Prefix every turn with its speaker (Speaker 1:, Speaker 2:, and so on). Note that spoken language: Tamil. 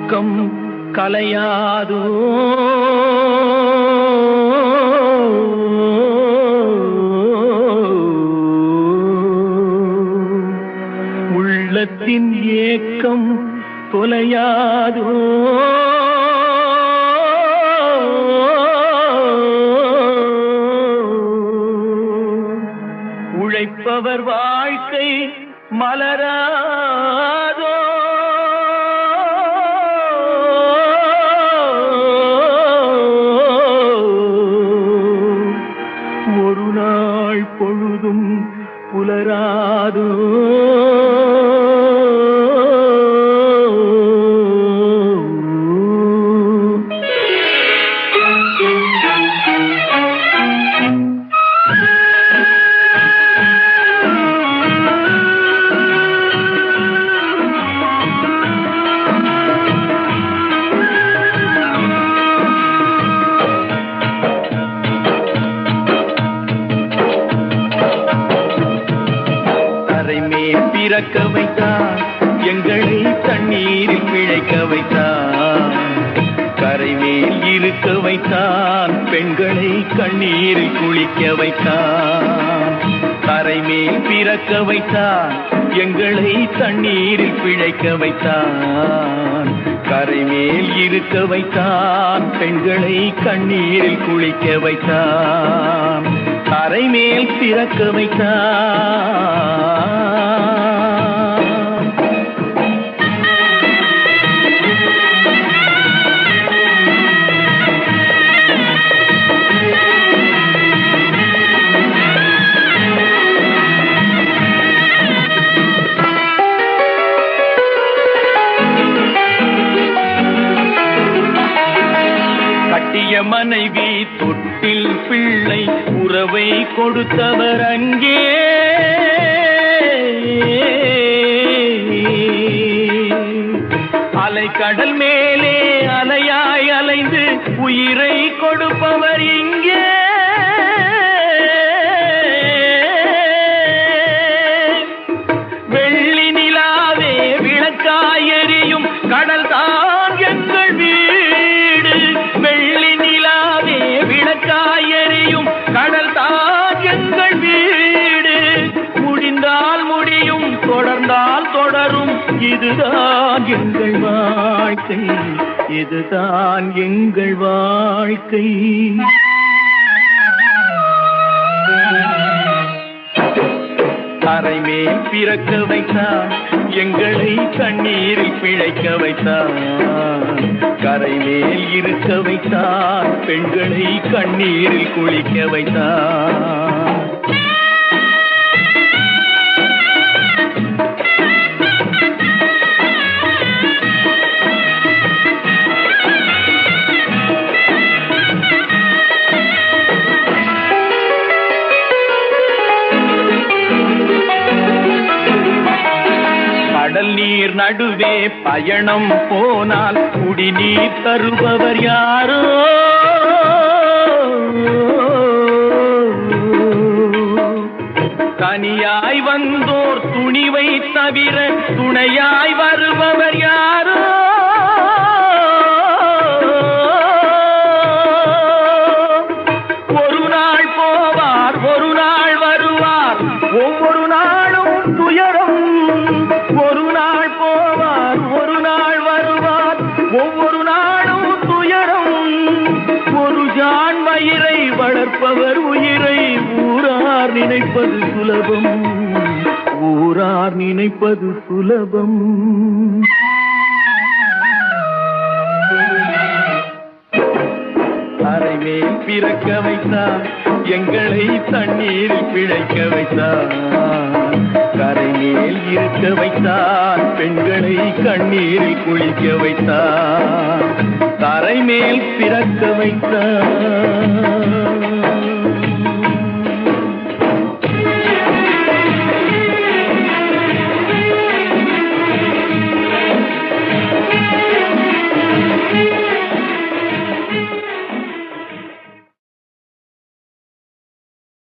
Speaker 1: தூக்கம் கலையாதோ உள்ளத்தின் ஏக்கம் தொலையாதோ உழைப்பவர் வாழ்க்கை மலராதோ ஒரு நாள் பொழுதும் புலராதோ பிறக்க வைத்தான் எங்களை தண்ணீரில் பிழைக்க வைத்தான் கரைமேல் இருக்க வைத்தான் பெண்களை கண்ணீரில் குளிக்க வைத்தான் கரைமேல் பிறக்க வைத்தான் எங்களை தண்ணீரில் பிழைக்க வைத்தான் கரைமேல் இருக்க வைத்தான் பெண்களை கண்ணீரில் குளிக்க வைத்தான் கரைமேல் பிறக்க வைத்தான் மனைவி தொட்டில் பிள்ளை உறவை கொடுத்தவர் அங்கே அலைக்கடல் மேலே அலையாய் அலைந்து உயிரை கொடுப்பவர் இங்கே வெள்ளி நிலாவே விளக்காய் எரியும் கடல் தான் எங்கள் வீடு வெள்ளி நிலாவே விளக்காய் எரியும் கடல் தான் எங்கள் வீடு முடிந்தால் முடியும் தொடர்ந்தால் தொடரும் இதுதான் எங்கள் வாழ்க்கை இதுதான் எங்கள் வாழ்க்கை கரைமேல் பிறக்க வைத்தான் எங்களை கண்ணீரில் பிழைக்க வைத்தான் கரைமேல் இருக்க வைத்தான் பெண்களை கண்ணீரில் குளிக்க வைத்தான் கடல் நீர் நடுவே பயணம் போனால் குடிநீர் தருபவர் யாரோ தனியாய் வந்தோர் துணிவை தவிர துணையாய் வருபவர் யாரோ ஒரு நாள் போவார் ஒரு நாள் வருவார் ஒவ்வொரு நாளும் துயரம் ஒரு நாள் போவார் ஒரு நாள் வருவார் ஒவ்வொரு நாளும் துயரம் ஒரு ஜான் வயிறை வளர்ப்பவர் உயிரை ஊரார் நினைப்பது சுலபம் ஊரார் நினைப்பது சுலபம் கரைமேல் பிறக்க வைத்தான் எங்களை தண்ணீரில் பிழைக்க வைத்தான் கரைமேல் இருக்க வைத்தான் பெண்களை கண்ணீரில் குளிக்க வைத்தான் கரைமேல் பிறக்க வைத்தான்